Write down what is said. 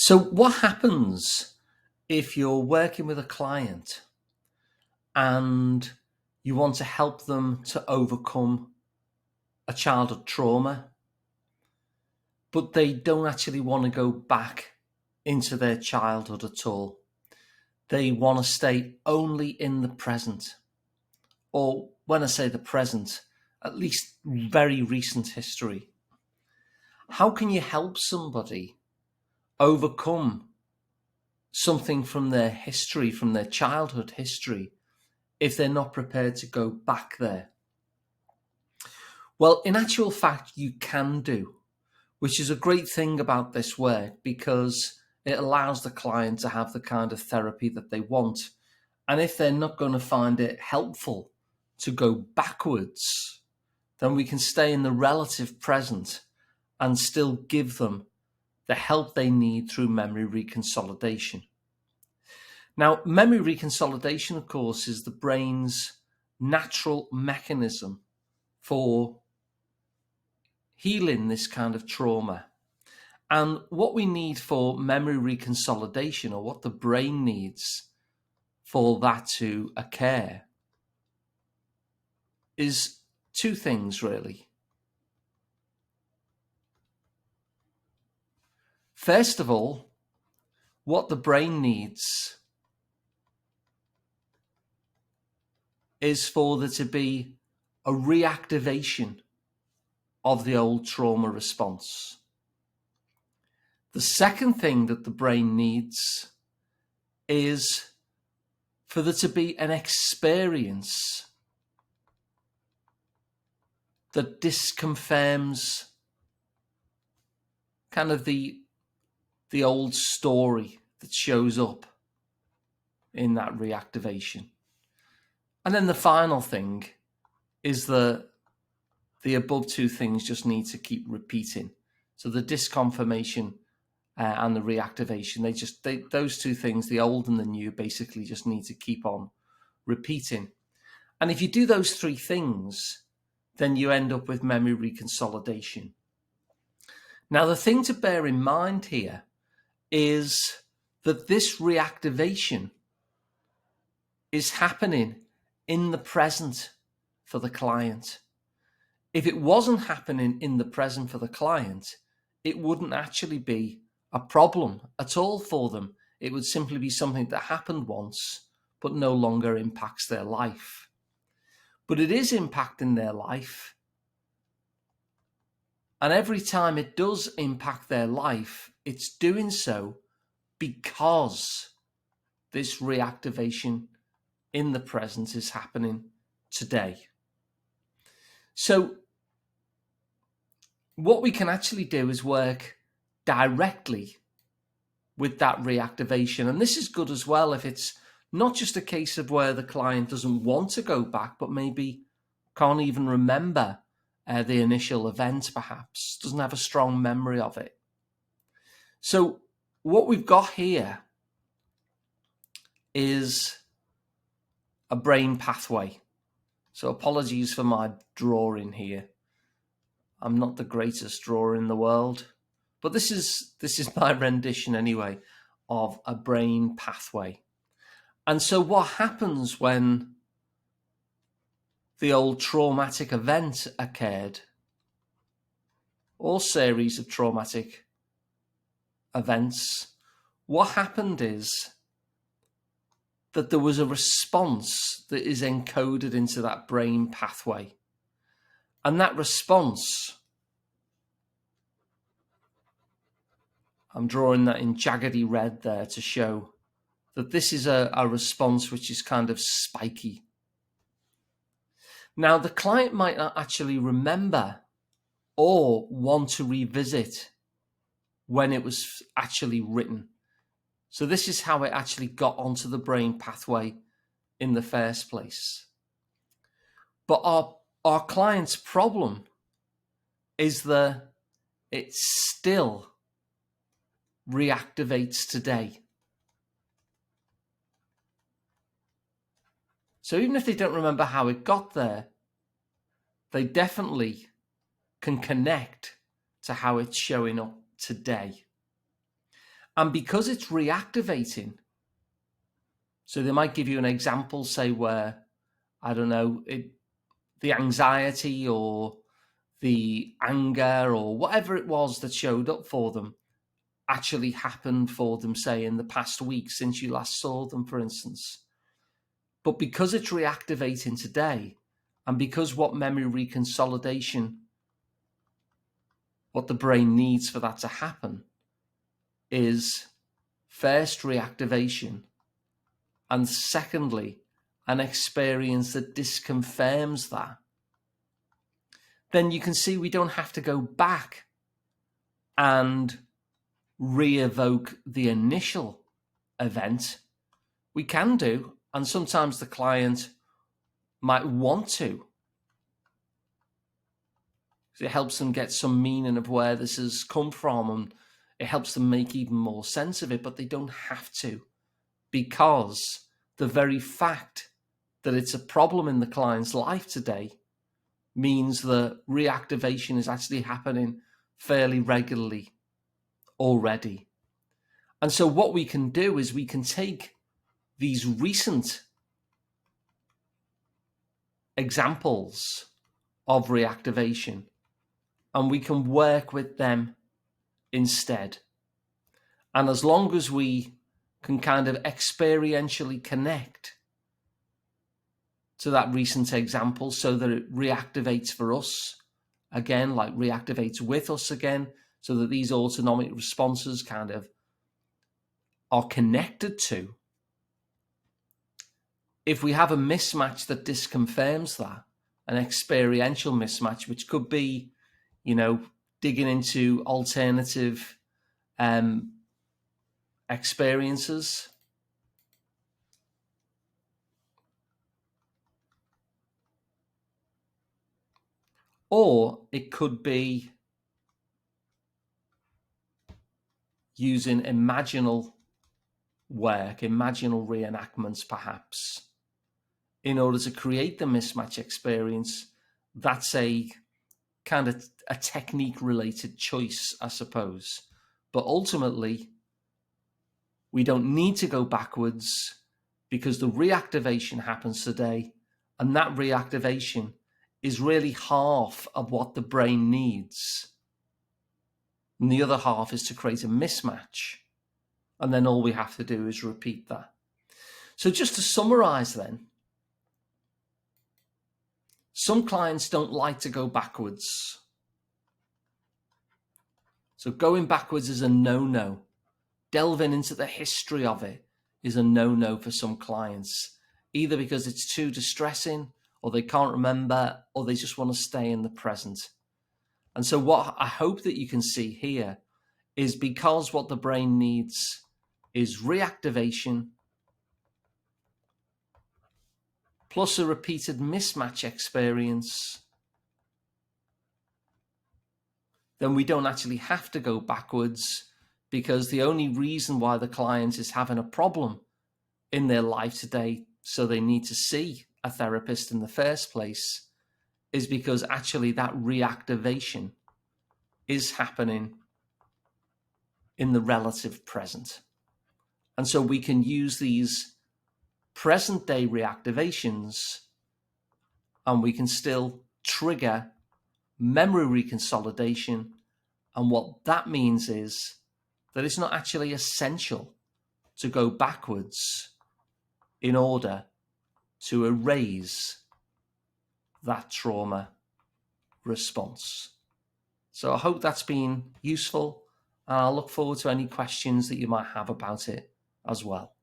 So what happens if you're working with a client and you want to help them to overcome a childhood trauma, but they don't actually want to go back into their childhood at all? They want to stay only in the present. Or when I say the present, at least very recent history. How can you help somebody overcome something from their history, from their childhood history, if they're not prepared to go back there? Well, in actual fact, you can do, which is a great thing about this work, because it allows the client to have the kind of therapy that they want. And if they're not going to find it helpful to go backwards, then we can stay in the relative present and still give them the help they need through memory reconsolidation. Now, memory reconsolidation, of course, is the brain's natural mechanism for healing this kind of trauma. And what we need for memory reconsolidation, or what the brain needs for that to occur, is two things, really. First of all, what the brain needs is for there to be a reactivation of the old trauma response. The second thing that the brain needs is for there to be an experience that disconfirms kind of the old story that shows up in that reactivation. And then the final thing is that the above two things just need to keep repeating. So the disconfirmation and the reactivation, those two things, the old and the new, basically just need to keep on repeating. And if you do those three things, then you end up with memory reconsolidation. Now, the thing to bear in mind here is that this reactivation is happening in the present for the client. If it wasn't happening in the present for the client, it wouldn't actually be a problem at all for them. It would simply be something that happened once, but no longer impacts their life. But it is impacting their life. And every time it does impact their life, it's doing so because this reactivation in the present is happening today. So what we can actually do is work directly with that reactivation. And this is good as well if it's not just a case of where the client doesn't want to go back, but maybe can't even remember the initial event, perhaps, doesn't have a strong memory of it. So what we've got here is a brain pathway. So apologies for my drawing here. I'm not the greatest drawer in the world, but this is my rendition anyway of a brain pathway. And so what happens when the old traumatic event occurred, or series of traumatic events, what happened is that there was a response that is encoded into that brain pathway. And that response, I'm drawing that in jaggedy red there to show that this is a response which is kind of spiky. Now, the client might not actually remember or want to revisit when it was actually written. So this is how it actually got onto the brain pathway in the first place. But our client's problem is that it still reactivates today. So even if they don't remember how it got there, they definitely can connect to how it's showing up today. And because it's reactivating, so they might give you an example, say, where, I don't know, the anxiety or the anger or whatever it was that showed up for them actually happened for them, say, in the past week since you last saw them, for instance. But because it's reactivating today, and because what memory reconsolidation, what the brain needs for that to happen, is first reactivation, and secondly, an experience that disconfirms that, then you can see we don't have to go back and re-evoke the initial event. We can do, and sometimes the client might want to. It helps them get some meaning of where this has come from, and it helps them make even more sense of it, but they don't have to, because the very fact that it's a problem in the client's life today means that reactivation is actually happening fairly regularly already. And so what we can do is we can take these recent examples of reactivation and we can work with them instead. And as long as we can kind of experientially connect to that recent example so that it reactivates for us again, like reactivates with us again, so that these autonomic responses kind of are connected to. If we have a mismatch that disconfirms that, an experiential mismatch, which could be, digging into alternative experiences, or it could be using imaginal work, imaginal reenactments perhaps, in order to create the mismatch experience. That's a kind of a technique related choice, I suppose. But ultimately, we don't need to go backwards because the reactivation happens today, and that reactivation is really half of what the brain needs. And the other half is to create a mismatch. And then all we have to do is repeat that. So just to summarize then, some clients don't like to go backwards. So going backwards is a no-no. Delving into the history of it is a no-no for some clients, either because it's too distressing, or they can't remember, or they just want to stay in the present. And so what I hope that you can see here is, because what the brain needs is reactivation plus a repeated mismatch experience, then we don't actually have to go backwards, because the only reason why the client is having a problem in their life today, so they need to see a therapist in the first place, is because actually that reactivation is happening in the relative present. And so we can use these present day reactivations and we can still trigger memory reconsolidation. And what that means is that it's not actually essential to go backwards in order to erase that trauma response. So I hope that's been useful, and I'll look forward to any questions that you might have about it as well.